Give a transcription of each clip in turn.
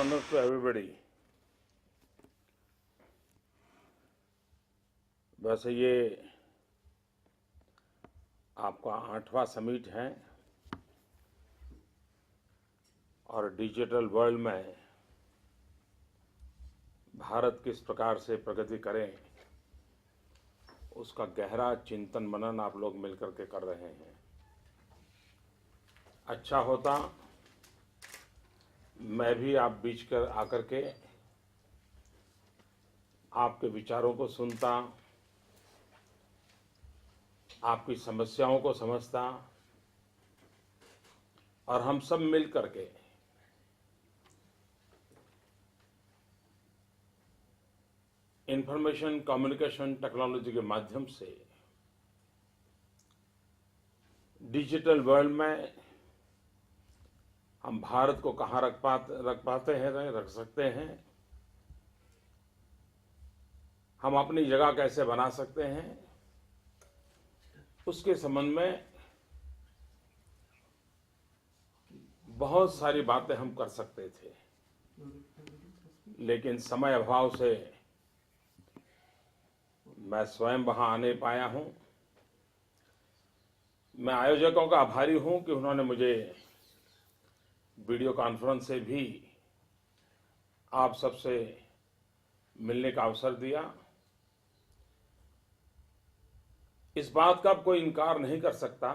afternoon to everybody. वैसे ये आपका 8वां समिट है और डिजिटल वर्ल्ड में भारत किस प्रकार से प्रगति करें उसका गहरा चिंतन मनन आप लोग मिलकर के कर रहे हैं। अच्छा होता मैं भी आप बीच कर आकर के आपके विचारों को सुनता, आपकी समस्याओं को समझता और हम सब मिल करके इंफॉर्मेशन कम्युनिकेशन टेक्नोलॉजी के माध्यम से डिजिटल वर्ल्ड में हम भारत को कहाँ रख सकते हैं, हम अपनी जगह कैसे बना सकते हैं, उसके संबंध में बहुत सारी बातें हम कर सकते थे, लेकिन समय अभाव से मैं स्वयं वहां आ नहीं पाया हूं। मैं आयोजकों का आभारी हूं कि उन्होंने मुझे वीडियो कॉन्फ्रेंस से भी आप सबसे मिलने का अवसर दिया। इस बात का कोई इनकार नहीं कर सकता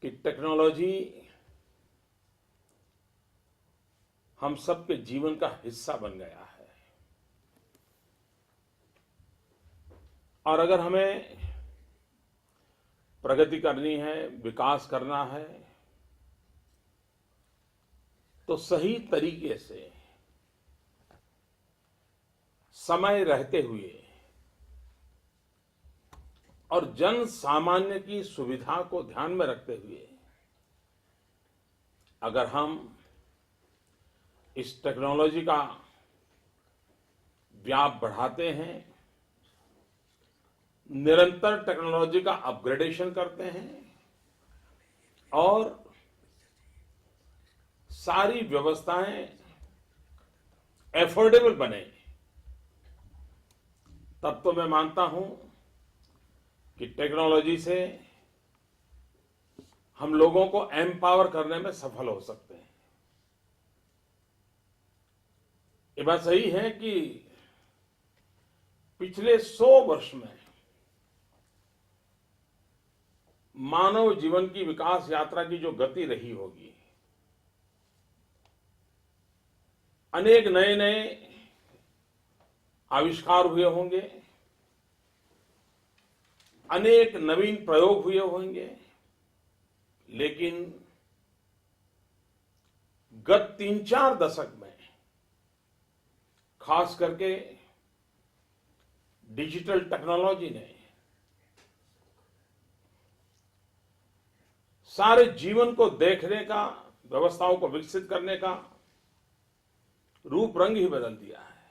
कि टेक्नोलॉजी हम सबके जीवन का हिस्सा बन गया है और अगर हमें प्रगति करनी है, विकास करना है, तो सही तरीके से समय रहते हुए और जन सामान्य की सुविधा को ध्यान में रखते हुए अगर हम इस टेक्नोलॉजी का व्याप बढ़ाते हैं, निरंतर टेक्नोलॉजी का अपग्रेडेशन करते हैं और सारी व्यवस्थाएं एफोर्डेबल बने, तब तो मैं मानता हूं कि टेक्नोलॉजी से हम लोगों को एम्पावर करने में सफल हो सकते हैं। ये बात सही है कि पिछले 100 वर्ष में मानव जीवन की विकास यात्रा की जो गति रही होगी, अनेक नए नए आविष्कार हुए होंगे, अनेक नवीन प्रयोग हुए होंगे, लेकिन गत 3-4 दशक में खास करके डिजिटल टेक्नोलॉजी ने सारे जीवन को देखने का, व्यवस्थाओं को विकसित करने का रूप रंग ही बदल दिया है।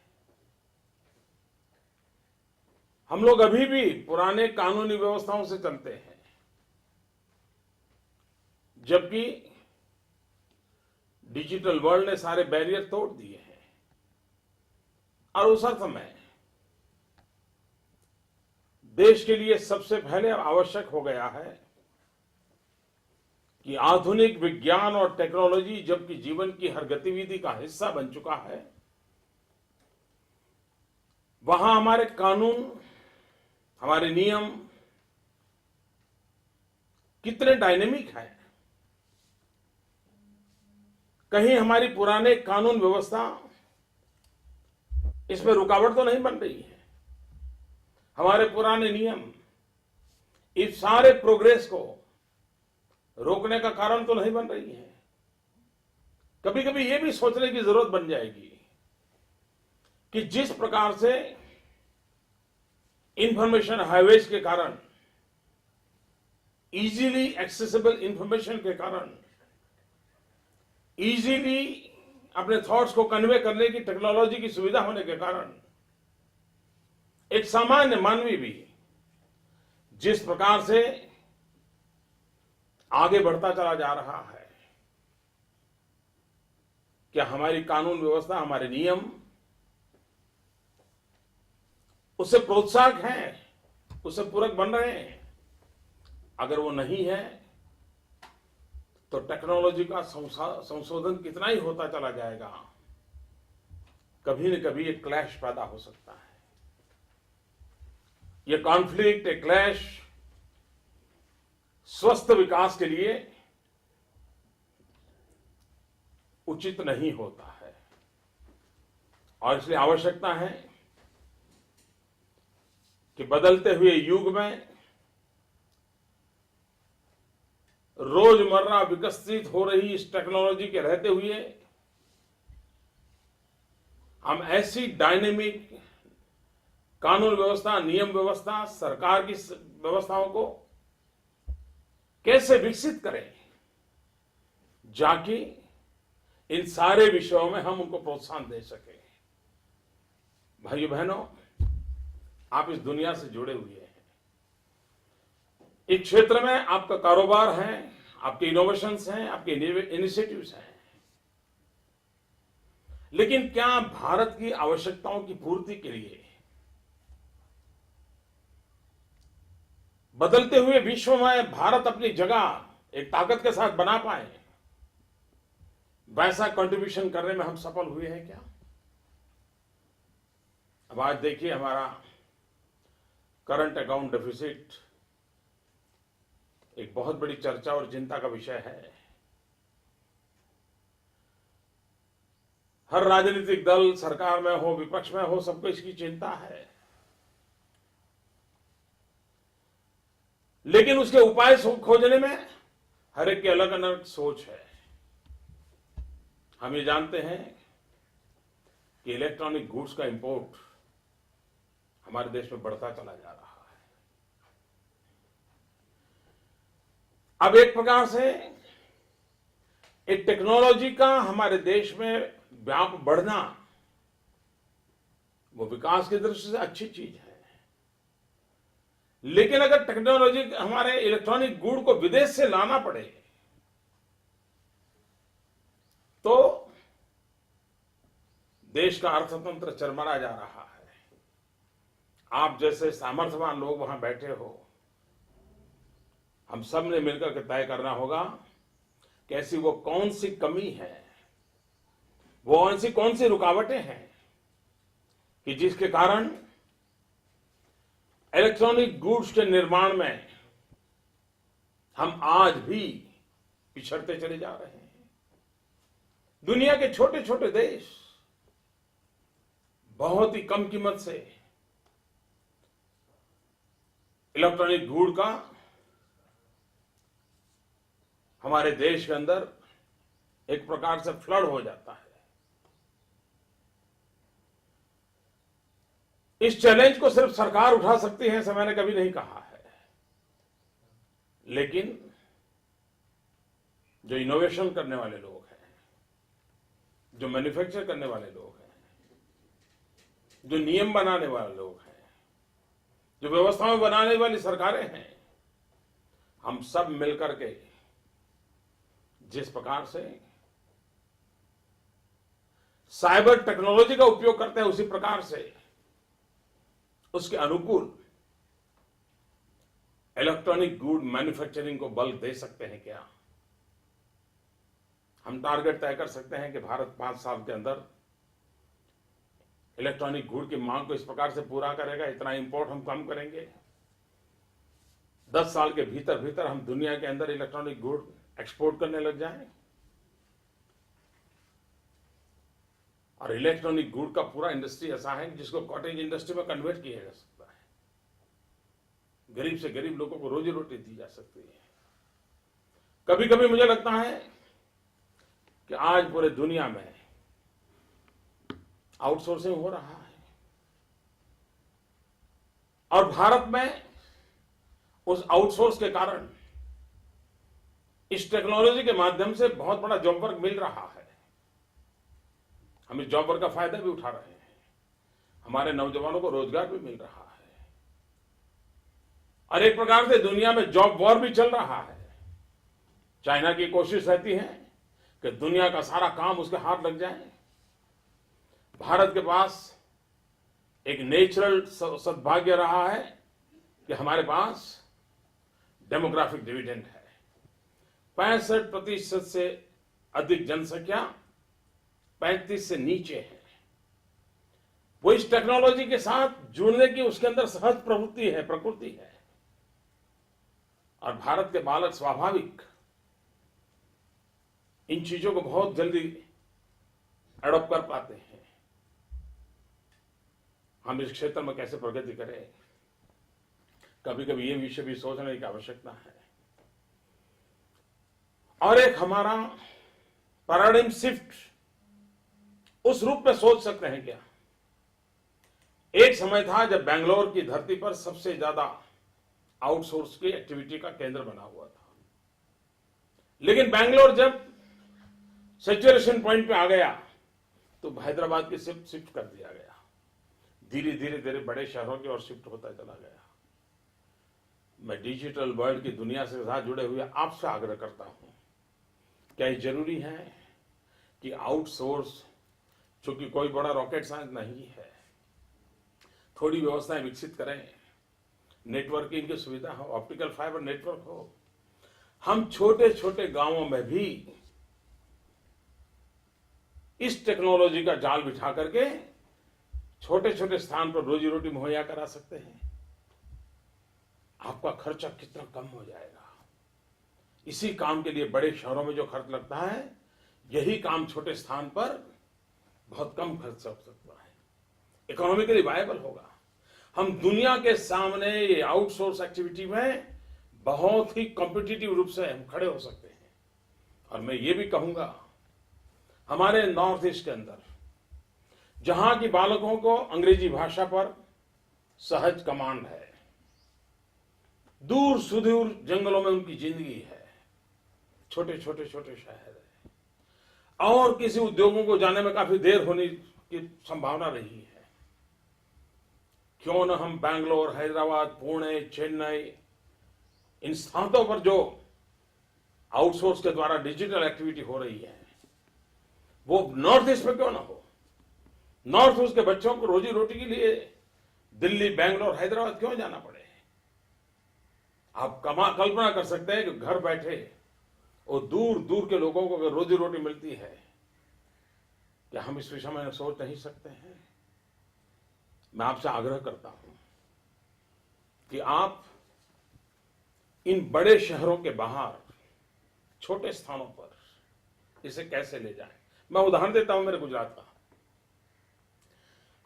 हम लोग अभी भी पुराने कानूनी व्यवस्थाओं से चलते हैं, जबकि डिजिटल वर्ल्ड ने सारे बैरियर तोड़ दिए हैं और उस अर्थ में देश के लिए सबसे पहले आवश्यक हो गया है कि आधुनिक विज्ञान और टेक्नोलॉजी जबकि जीवन की हर गतिविधि का हिस्सा बन चुका है, वहां हमारे कानून, हमारे नियम कितने डायनेमिक हैं। कहीं हमारी पुराने कानून व्यवस्था इसमें रुकावट तो नहीं बन रही है। हमारे पुराने नियम इस सारे प्रोग्रेस को रोकने का कारण तो नहीं बन रही है। कभी कभी ये भी सोचने की जरूरत बन जाएगी कि जिस प्रकार से इंफॉर्मेशन हाईवेज के कारण, इजीली एक्सेसिबल इंफॉर्मेशन के कारण, इजीली अपने थॉट्स को कन्वे करने की टेक्नोलॉजी की सुविधा होने के कारण एक सामान्य मानवी भी जिस प्रकार से आगे बढ़ता चला जा रहा है, क्या हमारी कानून व्यवस्था, हमारे नियम उससे प्रोत्साहक हैं, उससे पूरक बन रहे हैं? अगर वो नहीं है तो टेक्नोलॉजी का संशोधन कितना ही होता चला जाएगा, कभी न कभी एक क्लैश पैदा हो सकता है। ये कॉन्फ्लिक्ट, एक क्लैश स्वस्थ विकास के लिए उचित नहीं होता है, और इसलिए आवश्यकता है कि बदलते हुए युग में रोजमर्रा विकसित हो रही इस टेक्नोलॉजी के रहते हुए हम ऐसी डायनेमिक कानून व्यवस्था, नियम व्यवस्था, सरकार की व्यवस्थाओं को कैसे विकसित करें, जाकि इन सारे विषयों में हम उनको प्रोत्साहन दे सकें। भाइयों बहनों, आप इस दुनिया से जुड़े हुए हैं। इस क्षेत्र में आपका कारोबार है, आपके इनोवेशंस हैं, आपके इनिशिएटिव्स हैं, लेकिन क्या भारत की आवश्यकताओं की पूर्ति के लिए बदलते हुए विश्व में भारत अपनी जगह एक ताकत के साथ बना पाए, वैसा कंट्रीब्यूशन करने में हम सफल हुए हैं क्या? अब आज देखिए, हमारा करंट अकाउंट डेफिसिट एक बहुत बड़ी चर्चा और चिंता का विषय है। हर राजनीतिक दल, सरकार में हो, विपक्ष में हो, सबको इसकी चिंता है, लेकिन उसके उपाय खोजने में हर एक की अलग अलग सोच है। हम ये जानते हैं कि इलेक्ट्रॉनिक गुड्स का इंपोर्ट हमारे देश में बढ़ता चला जा रहा है। अब एक प्रकार से एक टेक्नोलॉजी का हमारे देश में व्याप बढ़ना, वो विकास की दृष्टि से अच्छी चीज है, लेकिन अगर टेक्नोलॉजी हमारे इलेक्ट्रॉनिक गुड को विदेश से लाना पड़े तो देश का अर्थतंत्र चरमरा जा रहा है। आप जैसे सामर्थ्यवान लोग वहां बैठे हो, हम सब ने मिलकर के तय करना होगा कि ऐसी वो कौन सी कमी है, वो ऐसी कौन सी रुकावटें हैं कि जिसके कारण इलेक्ट्रॉनिक गुड्स के निर्माण में हम आज भी पिछड़ते चले जा रहे हैं। दुनिया के छोटे छोटे देश बहुत ही कम कीमत से इलेक्ट्रॉनिक गुड का हमारे देश के अंदर एक प्रकार से फ्लड हो जाता है। इस चैलेंज को सिर्फ सरकार उठा सकती है, ऐसा मैंने कभी नहीं कहा है, लेकिन जो इनोवेशन करने वाले लोग हैं, जो मैन्युफैक्चर करने वाले लोग हैं, जो नियम बनाने वाले लोग हैं, जो व्यवस्थाएं बनाने वाली सरकारें हैं, हम सब मिलकर के जिस प्रकार से साइबर टेक्नोलॉजी का उपयोग करते हैं, उसी प्रकार से उसके अनुकूल इलेक्ट्रॉनिक गुड मैन्युफैक्चरिंग को बल दे सकते हैं क्या? हम टारगेट तय कर सकते हैं कि भारत 5 साल के अंदर इलेक्ट्रॉनिक गुड की मांग को इस प्रकार से पूरा करेगा, इतना इंपोर्ट हम कम करेंगे, 10 साल के भीतर भीतर हम दुनिया के अंदर इलेक्ट्रॉनिक गुड एक्सपोर्ट करने लग जाएं, और इलेक्ट्रॉनिक गुड का पूरा इंडस्ट्री ऐसा है जिसको कॉटेज इंडस्ट्री में कन्वर्ट किया जा सकता है, गरीब से गरीब लोगों को रोजी रोटी दी जा सकती है। कभी कभी मुझे लगता है कि आज पूरे दुनिया में आउटसोर्सिंग हो रहा है, और भारत में उस आउटसोर्स के कारण इस टेक्नोलॉजी के माध्यम से बहुत बड़ा जॉब वर्क मिल रहा है। हम इस जॉब वर्क का फायदा भी उठा रहे हैं, हमारे नौजवानों को रोजगार भी मिल रहा है, और एक प्रकार से दुनिया में जॉब वॉर भी चल रहा है। चाइना की कोशिश रहती है कि दुनिया का सारा काम उसके हाथ लग जाए। भारत के पास एक नेचुरल सद्भाग्य रहा है कि हमारे पास डेमोग्राफिक डिविडेंड है। 65% से अधिक जनसंख्या 35 से नीचे है। वो इस टेक्नोलॉजी के साथ जुड़ने की उसके अंदर सहज प्रकृति है। और भारत के बालक स्वाभाविक इन चीजों को बहुत जल्दी एडॉप्ट कर पाते हैं। हम इस क्षेत्र में कैसे प्रगति करें, कभी कभी ये विषय भी सोचने की आवश्यकता है। और एक हमारा पैराडाइम शिफ्ट उस रूप में सोच सकते हैं क्या? एक समय था जब बेंगलोर की धरती पर सबसे ज्यादा आउटसोर्स की एक्टिविटी का केंद्र बना हुआ था, लेकिन बेंगलोर जब सैचुरेशन पॉइंट पे आ गया तो हैदराबाद की शिफ्ट कर दिया गया। धीरे धीरे बड़े शहरों की ओर शिफ्ट होता चला गया। मैं डिजिटल वर्ल्ड की दुनिया से साथ जुड़े हुए आपसे आग्रह करता हूं, क्या ये जरूरी है कि आउटसोर्स, चूंकि कोई बड़ा रॉकेट साइंस नहीं है, थोड़ी व्यवस्थाएं विकसित करें, नेटवर्किंग की सुविधा हो, ऑप्टिकल फाइबर नेटवर्क हो। हम छोटे छोटे गांवों में भी इस टेक्नोलॉजी का जाल बिछा करके छोटे छोटे स्थान पर रोजी रोटी मुहैया करा सकते हैं। आपका खर्चा कितना कम हो जाएगा। इसी काम के लिए बड़े शहरों में जो खर्च लगता है, यही काम छोटे स्थान पर बहुत कम खर्च हो सकता है, इकोनॉमिकली वायबल होगा। हम दुनिया के सामने ये आउटसोर्स एक्टिविटी में बहुत ही कॉम्पिटिटिव रूप से हम खड़े हो सकते हैं। और मैं ये भी कहूंगा, हमारे नॉर्थ ईस्ट के अंदर जहां की बालकों को अंग्रेजी भाषा पर सहज कमांड है, दूर सुदूर जंगलों में उनकी जिंदगी है, छोटे शहर है, और किसी उद्योगों को जाने में काफी देर होने की संभावना रही है। क्यों न हम बैंगलोर, हैदराबाद, पुणे, चेन्नई, इन स्थानों पर जो आउटसोर्स के द्वारा डिजिटल एक्टिविटी हो रही है, वो नॉर्थ ईस्ट में क्यों ना हो। नॉर्थ ईस्ट के बच्चों को रोजी रोटी के लिए दिल्ली, बैंगलोर, हैदराबाद क्यों जाना पड़े। आप कल्पना कर सकते हैं कि घर बैठे और दूर दूर के लोगों को अगर रोजी रोटी मिलती है, क्या हम इस विषय में सोच नहीं सकते हैं? मैं आपसे आग्रह करता हूं कि आप इन बड़े शहरों के बाहर छोटे स्थानों पर इसे कैसे ले जाएं। मैं उदाहरण देता हूं मेरे गुजरात का।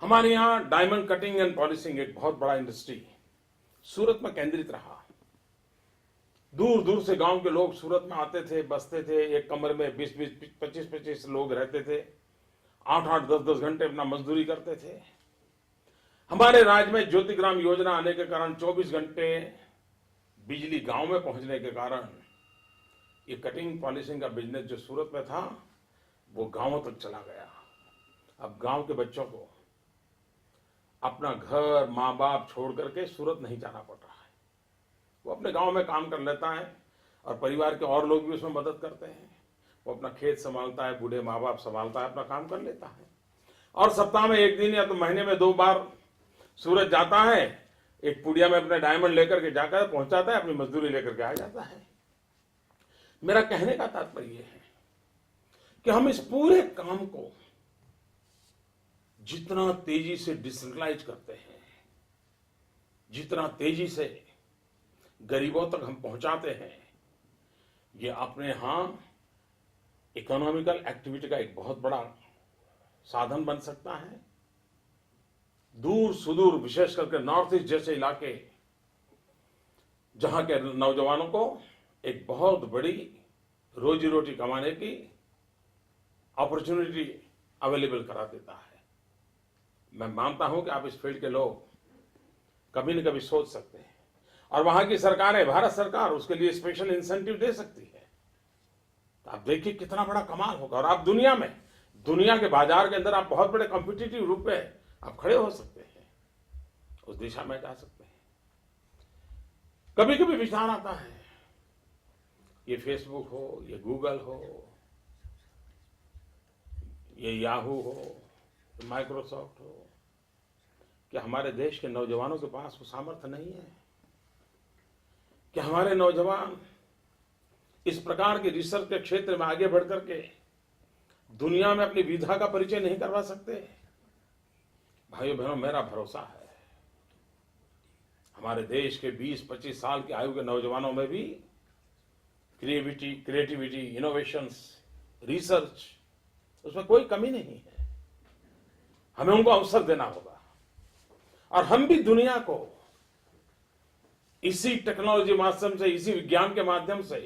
हमारे यहां डायमंड कटिंग एंड पॉलिशिंग एक बहुत बड़ा इंडस्ट्री सूरत में केंद्रित रहा। दूर दूर से गांव के लोग सूरत में आते थे, बसते थे, एक कमरे में 20-20, 25-25 लोग रहते थे, 8-8, 10-10 घंटे अपना मजदूरी करते थे। हमारे राज्य में ज्योतिग्राम योजना आने के कारण 24 घंटे बिजली गांव में पहुंचने के कारण ये कटिंग पॉलिशिंग का बिजनेस जो सूरत में था, वो गांवों तक चला गया। अब गांव के बच्चों को अपना घर, माँ बाप छोड़ करके सूरत नहीं जाना पड़ रहा है। वो अपने गांव में काम कर लेता है और परिवार के और लोग भी उसमें मदद करते हैं। वो अपना खेत संभालता है, बूढ़े माँ बाप संभालता है, अपना काम कर लेता है, और सप्ताह में एक दिन या तो महीने में 2 बार सूरत जाता है, एक पुड़िया में अपने डायमंड लेकर के जाकर पहुंचाता है, अपनी मजदूरी लेकर के आ जाता है। मेरा कहने का तात्पर्य है कि हम इस पूरे काम को जितना तेजी से डिसेंट्रलाइज करते हैं, जितना तेजी से गरीबों तक हम पहुंचाते हैं, ये अपने यहां इकोनॉमिकल एक्टिविटी का एक बहुत बड़ा साधन बन सकता है। दूर सुदूर, विशेष करके नॉर्थ ईस्ट जैसे इलाके, जहां के नौजवानों को एक बहुत बड़ी रोजी रोटी कमाने की अपॉर्चुनिटी अवेलेबल करा देता है। मैं मानता हूं कि आप इस फील्ड के लोग कभी न कभी सोच सकते हैं, और वहां की सरकारें, भारत सरकार उसके लिए स्पेशल इंसेंटिव दे सकती है। तो आप देखिए कितना बड़ा कमाल होगा, और आप दुनिया के बाजार के अंदर आप बहुत बड़े कॉम्पिटिटिव रूप में आप खड़े हो सकते हैं, उस दिशा में जा सकते हैं। कभी कभी विचार आता है, ये फेसबुक हो, ये गूगल हो, ये याहू हो, माइक्रोसॉफ्ट हो, कि हमारे देश के नौजवानों के पास वो सामर्थ्य नहीं है कि हमारे नौजवान इस प्रकार के रिसर्च के क्षेत्र में आगे बढ़ करके दुनिया में अपनी विधा का परिचय नहीं करवा सकते। भाइयों बहनों, मेरा भरोसा है हमारे देश के 20-25 साल की आयु के नौजवानों में भी क्रिएटिविटी, इनोवेशंस, रिसर्च, उसमें कोई कमी नहीं है। हमें उनको अवसर देना होगा और हम भी दुनिया को इसी टेक्नोलॉजी माध्यम से, इसी विज्ञान के माध्यम से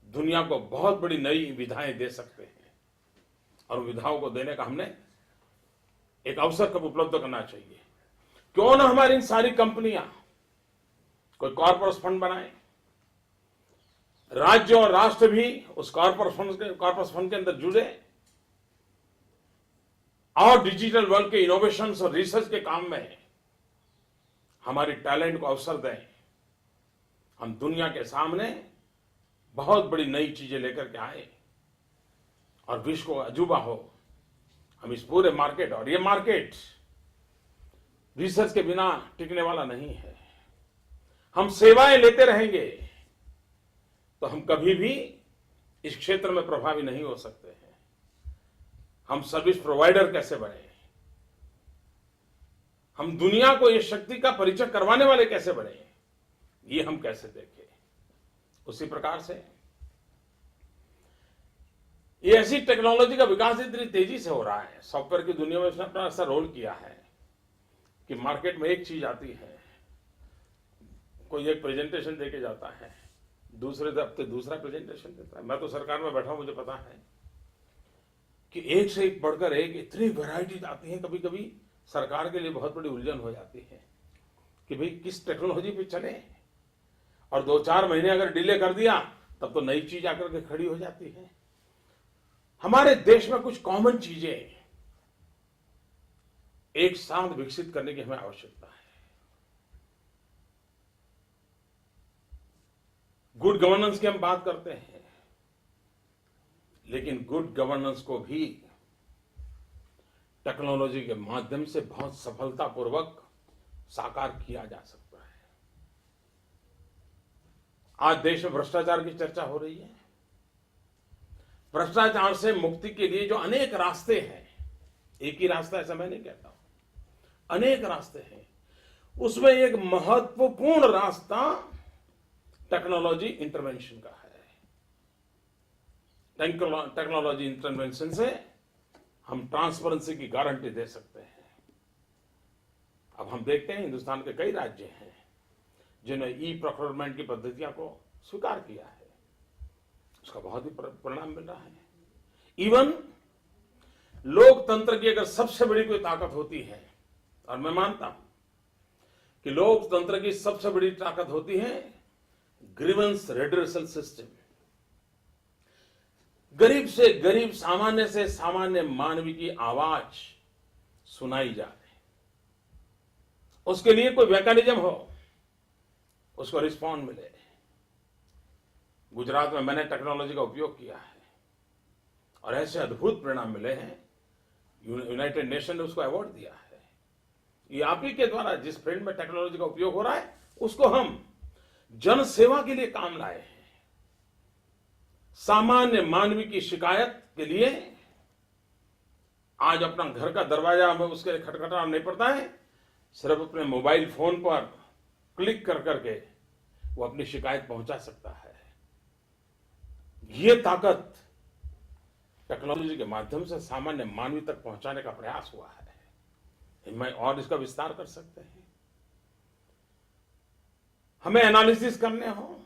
दुनिया को बहुत बड़ी नई विधाएं दे सकते हैं। और विधाओं को देने का हमने एक अवसर कब उपलब्ध करना चाहिए। क्यों ना हमारी इन सारी कंपनियां कोई कॉर्पोरेट फंड बनाए, राज्य और राष्ट्र भी उस कॉर्पोरेट फंड के अंदर जुड़े और डिजिटल वर्ल्ड के इनोवेशंस और रिसर्च के काम में हमारी टैलेंट को अवसर दें। हम दुनिया के सामने बहुत बड़ी नई चीजें लेकर के आए और विश्व को अजूबा हो। हम इस पूरे मार्केट, और ये मार्केट रिसर्च के बिना टिकने वाला नहीं है। हम सेवाएं लेते रहेंगे तो हम कभी भी इस क्षेत्र में प्रभावी नहीं हो सकते हैं। हम सर्विस प्रोवाइडर कैसे बने, हम दुनिया को इस शक्ति का परिचय करवाने वाले कैसे बने, ये हम कैसे देखें। उसी प्रकार से ये ऐसी टेक्नोलॉजी का विकास इतनी तेजी से हो रहा है, सॉफ्टवेयर की दुनिया में उसने अपना ऐसा रोल किया है कि मार्केट में एक चीज आती है, कोई एक प्रेजेंटेशन देके जाता है, दूसरे हफ्ते दूसरा प्रेजेंटेशन देता है। मैं तो सरकार में बैठा हूं, मुझे पता है कि एक से एक बढ़कर एक इतनी वैरायटी आती है। कभी कभी सरकार के लिए बहुत बड़ी उलझन हो जाती है कि भाई किस टेक्नोलॉजी पे चले, और 2-4 महीने अगर डिले कर दिया तब तो नई चीज आकर के खड़ी हो जाती है। हमारे देश में कुछ कॉमन चीजें एक साथ विकसित करने की हमें आवश्यकता है। गुड गवर्नेंस की हम बात करते हैं, लेकिन गुड गवर्नेंस को भी टेक्नोलॉजी के माध्यम से बहुत सफलतापूर्वक साकार किया जा सकता है। आज देश में भ्रष्टाचार की चर्चा हो रही है। भ्रष्टाचार से मुक्ति के लिए जो अनेक रास्ते हैं, एक ही रास्ता ऐसा मैं नहीं कहता हूं, अनेक रास्ते हैं, उसमें एक महत्वपूर्ण रास्ता टेक्नोलॉजी इंटरवेंशन का है। टेक्नोलॉजी इंटरवेंशन से हम ट्रांसपेरेंसी की गारंटी दे सकते हैं। अब हम देखते हैं हिंदुस्तान के कई राज्य हैं जिन्होंने ई प्रोक्योरमेंट की पद्धतियों को स्वीकार किया है, उसका बहुत ही परिणाम मिल रहा है। इवन लोकतंत्र की अगर सबसे बड़ी कोई ताकत होती है, और मैं मानता हूं कि लोकतंत्र की सबसे बड़ी ताकत होती है ग्रीवेंस रेड्रेसल सिस्टम। गरीब से गरीब, सामान्य से सामान्य मानवी की आवाज सुनाई जाए, उसके लिए कोई मैकेनिज्म हो, उसको रिस्पॉन्ड मिले। गुजरात में मैंने टेक्नोलॉजी का उपयोग किया है और ऐसे अद्भुत परिणाम मिले हैं, यूनाइटेड नेशन ने उसको अवार्ड दिया है। ये आप ही के द्वारा जिस फील्ड में टेक्नोलॉजी का उपयोग हो रहा है, उसको हम जन सेवा के लिए काम लाए हैं। सामान्य मानवी की शिकायत के लिए आज अपना घर का दरवाजा हमें उसके लिए खटखटाना नहीं पड़ता है, सिर्फ अपने मोबाइल फोन पर क्लिक कर करके वो अपनी शिकायत पहुंचा सकता है। ये ताकत टेक्नोलॉजी के माध्यम से सामान्य मानवी तक पहुंचाने का प्रयास हुआ है। मैं और इसका विस्तार कर सकते हैं। हमें एनालिसिस करने हो,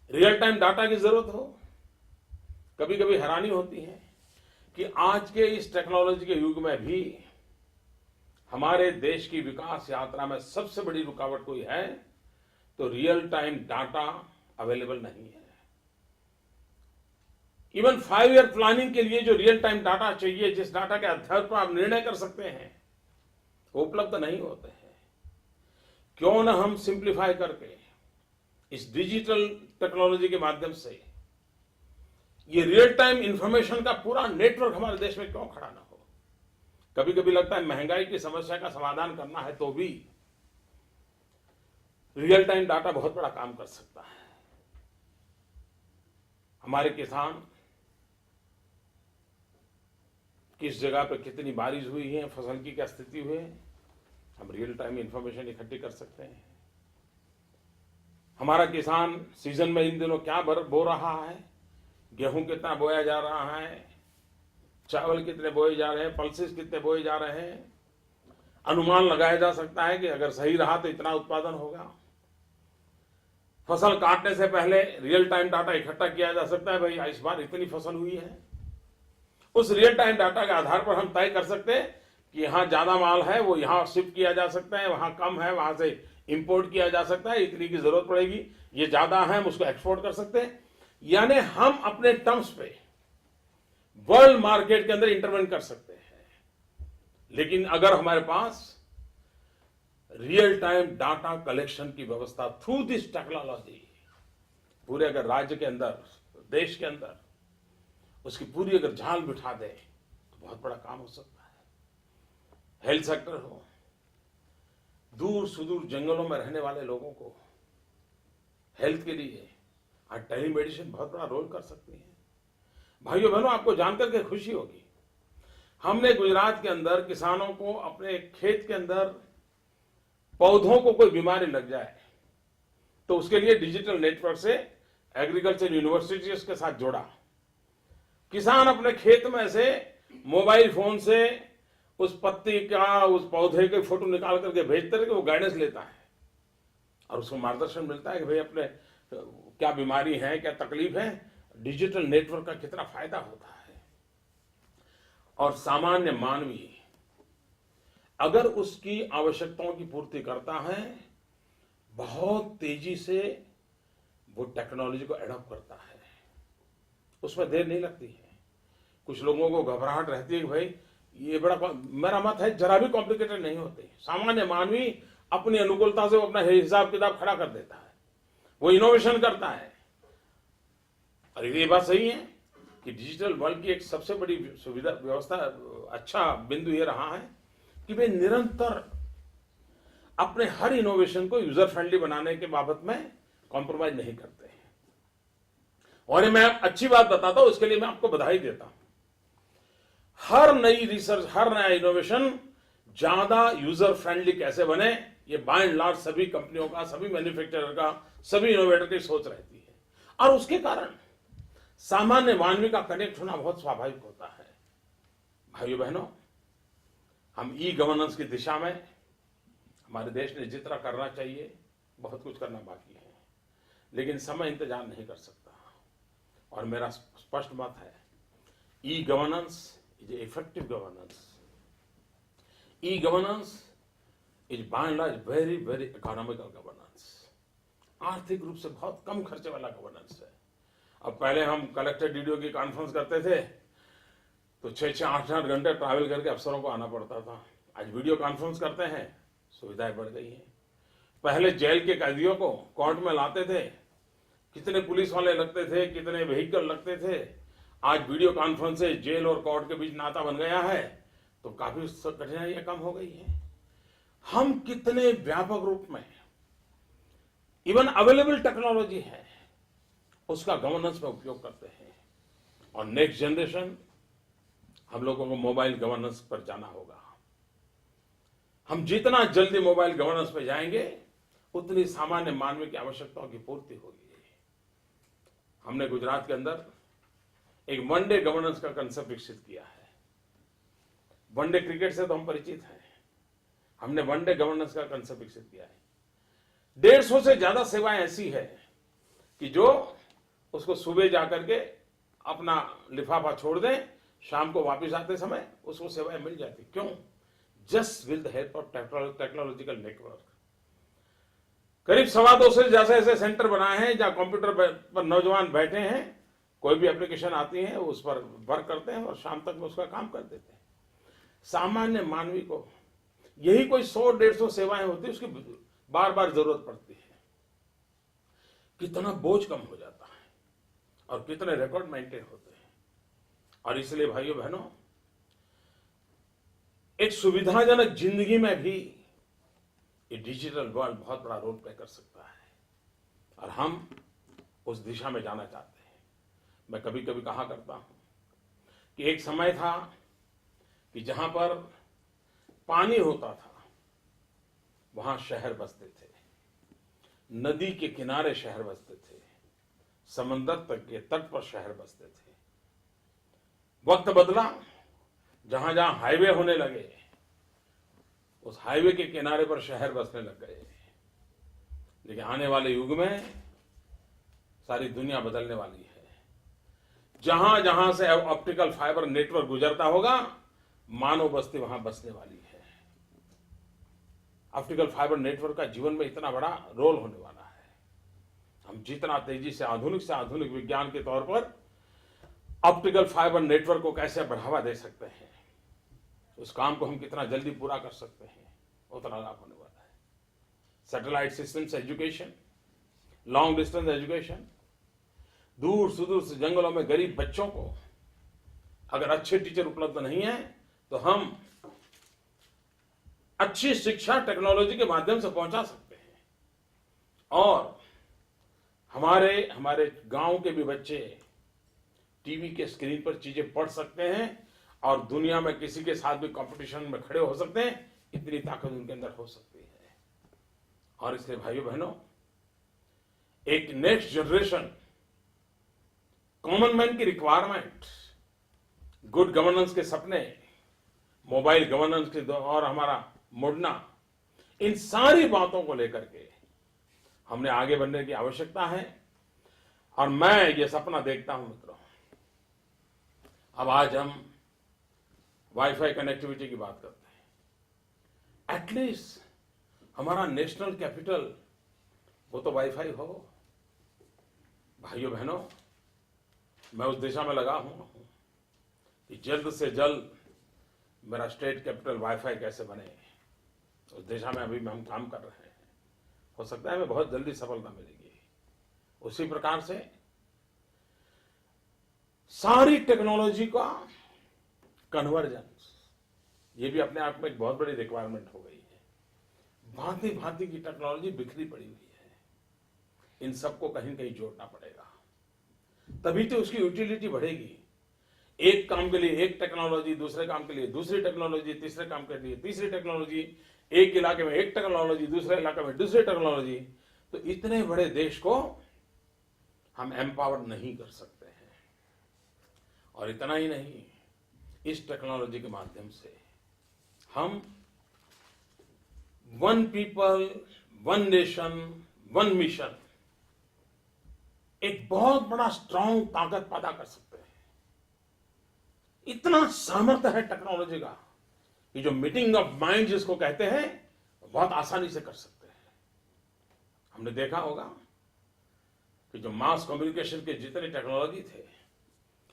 रियल टाइम डाटा की जरूरत हो। कभी कभी हैरानी होती है कि आज के इस टेक्नोलॉजी के युग में भी हमारे देश की विकास यात्रा में सबसे बड़ी रुकावट कोई है तो रियल टाइम डाटा अवेलेबल नहीं है। इवन 5 ईयर प्लानिंग के लिए जो रियल टाइम डाटा चाहिए, जिस डाटा के आधार पर आप निर्णय कर सकते हैं, वो उपलब्ध नहीं होते हैं। क्यों ना हम सिंप्लीफाई करके इस डिजिटल टेक्नोलॉजी के माध्यम से ये रियल टाइम इंफॉर्मेशन का पूरा नेटवर्क हमारे देश में क्यों खड़ा ना हो? कभी कभी लगता है महंगाई की समस्या का समाधान करना है तो भी रियल टाइम डाटा बहुत बड़ा काम कर सकता है। हमारे किसान किस जगह पे कितनी बारिश हुई है, फसल की क्या स्थिति हुई है, हम रियल टाइम इंफॉर्मेशन इकट्ठी कर सकते हैं। हमारा किसान सीजन में इन दिनों क्या बो रहा है, गेहूं कितना बोया जा रहा है, चावल कितने बोए जा रहे हैं, पल्सेस कितने बोए जा रहे हैं, अनुमान लगाया जा सकता है कि अगर सही रहा तो इतना उत्पादन होगा। फसल काटने से पहले रियल टाइम डाटा इकट्ठा किया जा सकता है, भाई इस बार इतनी फसल हुई है। उस रियल टाइम डाटा के आधार पर हम तय कर सकते हैं कि यहां ज्यादा माल है वो यहां शिफ्ट किया जा सकता है, वहां कम है वहां से इंपोर्ट किया जा सकता है, इतनी की जरूरत पड़ेगी, ये ज्यादा है हम उसको एक्सपोर्ट कर सकते हैं। यानी हम अपने टर्म्स पे वर्ल्ड मार्केट के अंदर इंटरवेंट कर सकते हैं। लेकिन अगर हमारे पास रियल टाइम डाटा कलेक्शन की व्यवस्था थ्रू दिस टेक्नोलॉजी पूरे अगर राज्य के अंदर, देश के अंदर उसकी पूरी अगर झाल बिठा दे तो बहुत बड़ा काम हो सकता है। हेल्थ सेक्टर हो, दूर सुदूर जंगलों में रहने वाले लोगों को हेल्थ के लिए आज टेलीमेडिसिन बहुत बड़ा रोल कर सकती है। भाइयों बहनों, आपको जानकर के खुशी होगी, हमने गुजरात के अंदर किसानों को अपने खेत के अंदर पौधों को कोई बीमारी लग जाए तो उसके लिए डिजिटल नेटवर्क से एग्रीकल्चर यूनिवर्सिटीज के साथ जोड़ा। किसान अपने खेत में से मोबाइल फोन से उस पत्ती का, उस पौधे के फोटो निकाल करके भेजते रहे, वो गाइडेंस लेता है और उसको मार्गदर्शन मिलता है कि भाई अपने क्या बीमारी है, क्या तकलीफ है। डिजिटल नेटवर्क का कितना फायदा होता है। और सामान्य मानवी अगर उसकी आवश्यकताओं की पूर्ति करता है, बहुत तेजी से वो टेक्नोलॉजी को एडॉप्ट करता है, उसमें देर नहीं लगती है। कुछ लोगों को घबराहट रहती है कि भाई ये बड़ा, मेरा मत है जरा भी कॉम्प्लिकेटेड नहीं होते। सामान्य मानवी अपनी अनुकूलता से वो अपना हिसाब किताब खड़ा कर देता है, वो इनोवेशन करता है। और ये बात सही है कि डिजिटल वर्ल्ड की एक सबसे बड़ी सुविधा व्यवस्था, अच्छा बिंदु ये रहा है कि वे निरंतर अपने हर इनोवेशन को यूजर फ्रेंडली बनाने के बाबत में कॉम्प्रोमाइज नहीं करते हैं। और मैं अच्छी बात बताता हूं, उसके लिए मैं आपको बधाई देता हूं। हर नई रिसर्च, हर नया इनोवेशन ज्यादा यूजर फ्रेंडली कैसे बने, ये बाय एंड लार्ज सभी कंपनियों का, सभी मैन्युफैक्चरर का, सभी इनोवेटर की सोच रहती है। और उसके कारण सामान्य मानवी का कनेक्ट होना बहुत स्वाभाविक होता है। भाइयों बहनों, हम ई गवर्नेंस की दिशा में हमारे देश ने जितना करना चाहिए बहुत कुछ करना बाकी है, लेकिन समय इंतजार नहीं कर सकता। और मेरा स्पष्ट मत है, e governance is effective governance. E governance is by and large very very economical governance. आर्थिक रूप से बहुत कम खर्चे वाला गवर्नेंस है। अब पहले हम कलेक्टर डीडीओ की कॉन्फ्रेंस करते थे तो 6-8 घंटे ट्रैवल करके अफसरों को आना पड़ता था। आज वीडियो कॉन्फ्रेंस करते हैं, सुविधाएं बढ़ गई हैं। पहले जेल के कैदियों को कोर्ट में लाते थे, कितने पुलिस वाले लगते थे, कितने व्हीकल लगते थे। आज वीडियो कॉन्फ्रेंस से जेल और कोर्ट के बीच नाता बन गया है तो काफी कठिनाइयां कम हो गई हैं। हम कितने व्यापक रूप में इवन अवेलेबल टेक्नोलॉजी है उसका गवर्नेंस में उपयोग करते हैं। और नेक्स्ट जनरेशन, हम लोगों को मोबाइल गवर्नेंस पर जाना होगा। हम जितना जल्दी मोबाइल गवर्नेंस पे जाएंगे उतनी सामान्य मानवीय की आवश्यकताओं की पूर्ति होगी। हमने गुजरात के अंदर एक वनडे गवर्नेंस का कंसेप्ट विकसित किया है। वनडे क्रिकेट से तो हम परिचित हैं, हमने वनडे गवर्नेंस का कंसेप्ट विकसित किया है। 150 से ज्यादा सेवाएं ऐसी है कि जो उसको सुबह जाकर के अपना लिफाफा छोड़ दें, शाम को वापस आते समय उसको सेवाएं मिल जाती। क्यों? Just with the help of technological network. करीब 225 से ज्यादा ऐसे सेंटर बनाए हैं जहां कंप्यूटर पर नौजवान बैठे हैं, कोई भी एप्लीकेशन आती है उस पर वर्क करते हैं और शाम तक में उसका काम कर देते हैं। सामान्य मानवी को यही कोई 100-150 सेवाएं होती है, उसकी बार बार जरूरत पड़ती है। कितना बोझ कम हो जाता है। और कितने रिकॉर्ड मेंटेन होते हैं। और इसलिए भाइयों बहनों, एक सुविधाजनक जिंदगी में भी ये डिजिटल वर्ल्ड बहुत बड़ा रोल प्ले कर सकता है और हम उस दिशा में जाना चाहते हैं। मैं कभी कभी कहा करता हूं कि एक समय था कि जहां पर पानी होता था वहां शहर बसते थे, नदी के किनारे शहर बसते थे, समंदर तक के तट पर शहर बसते थे। वक्त बदला, जहां जहां हाईवे होने लगे उस हाईवे के किनारे पर शहर बसने लग गए। लेकिन आने वाले युग में सारी दुनिया बदलने वाली है। जहां जहां से ऑप्टिकल फाइबर नेटवर्क गुजरता होगा, मानव बस्ती वहां बसने वाली है। ऑप्टिकल फाइबर नेटवर्क का जीवन में इतना बड़ा रोल होने वाला है। हम जितना तेजी से आधुनिक विज्ञान के तौर पर ऑप्टिकल फाइबर नेटवर्क को कैसे बढ़ावा दे सकते हैं, उस काम को हम कितना जल्दी पूरा कर सकते हैं, उतना लाभ होने वाला है। सैटेलाइट सिस्टम से एजुकेशन, लॉन्ग डिस्टेंस एजुकेशन, दूर सुदूर से जंगलों में गरीब बच्चों को अगर अच्छे टीचर उपलब्ध नहीं है तो हम अच्छी शिक्षा टेक्नोलॉजी के माध्यम से पहुंचा सकते हैं। और हमारे गांव के भी बच्चे टीवी के स्क्रीन पर चीजें पढ़ सकते हैं और दुनिया में किसी के साथ भी कंपटीशन में खड़े हो सकते हैं। इतनी ताकत उनके अंदर हो सकती है। और इसलिए भाइयों बहनों, एक नेक्स्ट जनरेशन कॉमन मैन की रिक्वायरमेंट, गुड गवर्नेंस के सपने, मोबाइल गवर्नेंस के और हमारा मुड़ना, इन सारी बातों को लेकर के हमने आगे बढ़ने की आवश्यकता है। और मैं ये सपना देखता हूं मित्रों, अब आज हम वाईफाई कनेक्टिविटी की बात करते हैं। एटलीस्ट हमारा नेशनल कैपिटल वो तो वाईफाई हो। भाइयों बहनों, मैं उस दिशा में लगा हूं कि जल्द से जल्द मेरा स्टेट कैपिटल वाईफाई कैसे बने, उस दिशा में अभी हम काम कर रहे हैं। हो सकता है हमें बहुत जल्दी सफलता मिलेगी। उसी प्रकार से सारी टेक्नोलॉजी का कन्वर्जेंस, ये भी अपने आप में एक बहुत बड़ी रिक्वायरमेंट हो गई है। भांति भांति की टेक्नोलॉजी बिखरी पड़ी हुई है, इन सबको कहीं न कहीं जोड़ना पड़ेगा, तभी तो उसकी यूटिलिटी बढ़ेगी। एक काम के लिए एक टेक्नोलॉजी, दूसरे काम के लिए दूसरी टेक्नोलॉजी, तीसरे काम के लिए तीसरी टेक्नोलॉजी, एक इलाके में एक टेक्नोलॉजी, दूसरे इलाके में दूसरी टेक्नोलॉजी। तो इतने बड़े देश को हम एम्पावर नहीं कर सकते हैं। और इतना ही नहीं, इस टेक्नोलॉजी के माध्यम से हम one people, one nation, one mission, एक बहुत बड़ा स्ट्रांग ताकत पैदा कर सकते हैं। इतना सामर्थ्य है टेक्नोलॉजी का कि जो मीटिंग ऑफ माइंड जिसको कहते हैं, बहुत आसानी से कर सकते हैं। हमने देखा होगा कि जो मास कम्युनिकेशन के जितने टेक्नोलॉजी थे,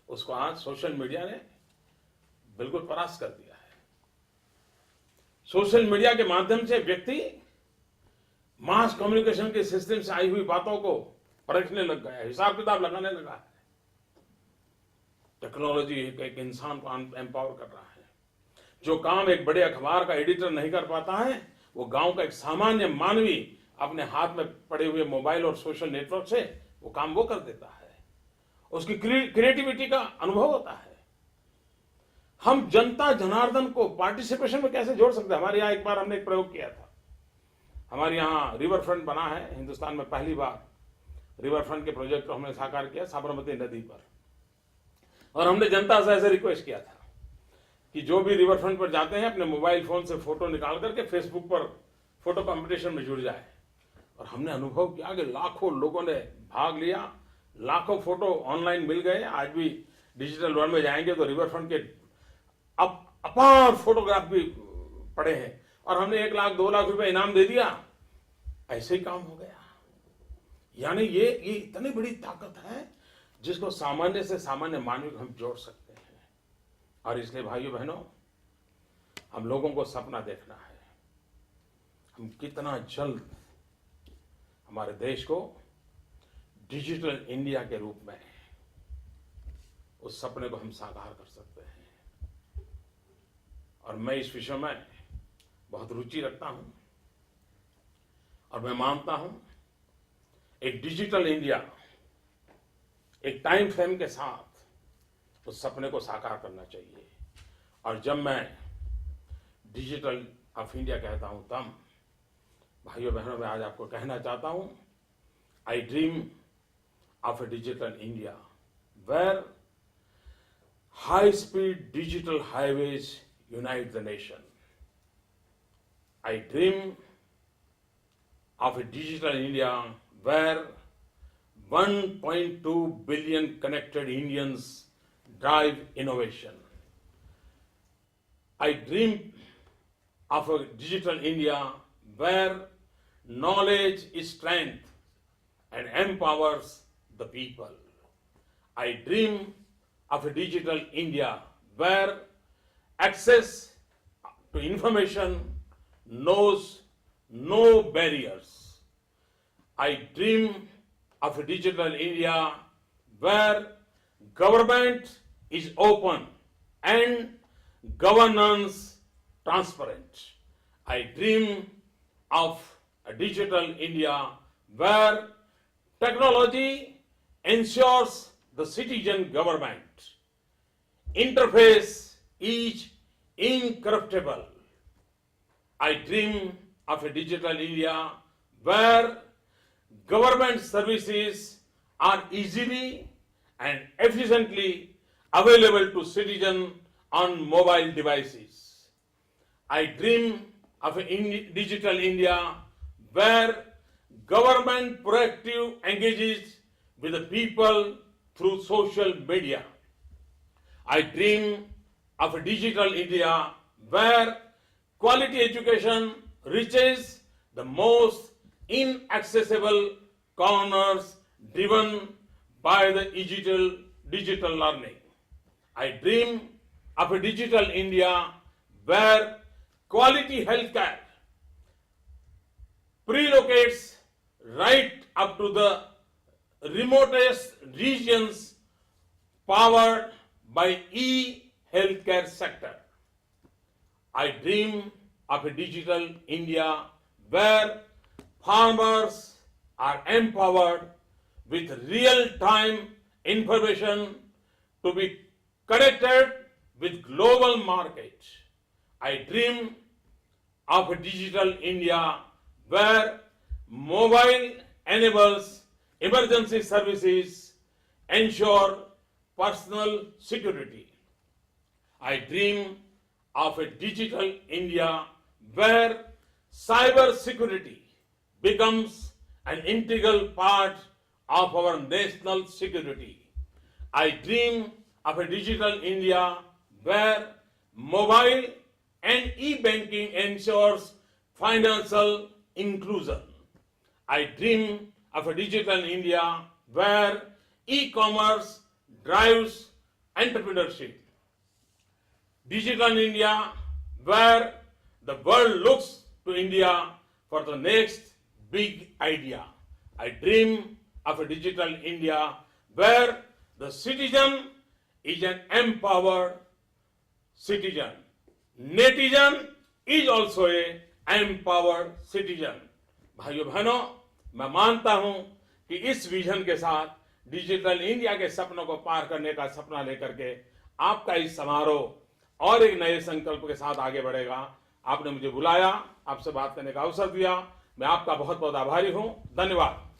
उसको आज सोशल मीडिया ने बिल्कुल परास्त कर दिया है। सोशल मीडिया के माध्यम से व्यक्ति मास कम्युनिकेशन के सिस्टम से आई हुई बातों को परखने लग गया है, हिसाब किताब लगाने लगा है। टेक्नोलॉजी एक इंसान को एम्पावर कर रहा है। जो काम एक बड़े अखबार का एडिटर नहीं कर पाता है, वो गांव का एक सामान्य मानवी अपने हाथ में पड़े हुए मोबाइल और सोशल नेटवर्क से वो काम वो कर देता है। उसकी क्रिएटिविटी का अनुभव होता है। हम जनता जनार्दन को पार्टिसिपेशन में कैसे जोड़ सकते हैं? हमारे यहाँ एक बार हमने एक प्रयोग किया था। हमारे यहाँ रिवर फ्रंट बना है, हिंदुस्तान में पहली बार रिवर फ्रंट के प्रोजेक्ट को हमने साकार किया साबरमती नदी पर। और हमने जनता से ऐसे रिक्वेस्ट किया था कि जो भी रिवर फ्रंट पर जाते हैं, अपने मोबाइल फोन से फोटो निकाल करके फेसबुक पर फोटो कंपटीशन में जुड़ जाए। और हमने अनुभव किया कि लाखों लोगों ने भाग लिया, लाखों फोटो ऑनलाइन मिल गए। आज भी डिजिटल वर्ल्ड में जाएंगे तो रिवर फ्रंट के अपार फोटोग्राफ भी पड़े हैं। और हमने 1 लाख 2 लाख रुपए इनाम दे दिया, ऐसे ही काम हो गया। यानी ये इतनी बड़ी ताकत है जिसको सामान्य से सामान्य मानव को हम जोड़ सकते हैं। और इसलिए भाइयों बहनों, हम लोगों को सपना देखना है, हम कितना जल्द हमारे देश को डिजिटल इंडिया के रूप में उस सपने को हम साकार कर सकते हैं। और मैं इस विषय में बहुत रुचि रखता हूं और मैं मानता हूं एक डिजिटल इंडिया एक टाइम फ्रेम के साथ उस सपने को साकार करना चाहिए। और जब मैं डिजिटल ऑफ इंडिया कहता हूं तब भाइयों बहनों मैं आज आपको कहना चाहता हूं, I dream of a digital India where high speed digital highways unite the nation. I dream of a digital India where 1.2 billion connected Indians drive innovation. I dream of a digital India where knowledge is strength and empowers the people. I dream of a digital India where access to information knows no barriers. I dream of a digital India where government is open and governance transparent. I dream of a digital India where technology ensures the citizen government interface is incorruptible. I dream of a digital India where government services are easily and efficiently available to citizens on mobile devices. I dream of a digital India where government proactively engages with the people through social media. I dream of a digital India where quality education reaches the most inaccessible corners driven by the digital learning. I dream of a digital India where quality healthcare prelocates right up to the remotest regions powered by e-healthcare sector. I dream of a digital India where farmers are empowered with real-time information to be connected with global markets. I dream of a digital India where mobile enables emergency services, ensure personal security. I dream of a digital India where cyber security becomes an integral part of our national security. I dream of a digital India where mobile and e-banking ensures financial inclusion. I dream of a digital India where e-commerce drives entrepreneurship. Digital India where the world looks to India for the next big idea. I dream of a digital India where the citizen is an empowered citizen. Netizen is also an empowered citizen. भाइयों बहनों, मैं मानता हूं कि इस vision के साथ digital India के सपनों को पार करने का सपना लेकर के आपका इस समारोह और एक नए संकल्प के साथ आगे बढ़ेगा। आपने मुझे बुलाया, आपसे बात करने का अवसर दिया, मैं आपका बहुत बहुत आभारी हूं। धन्यवाद।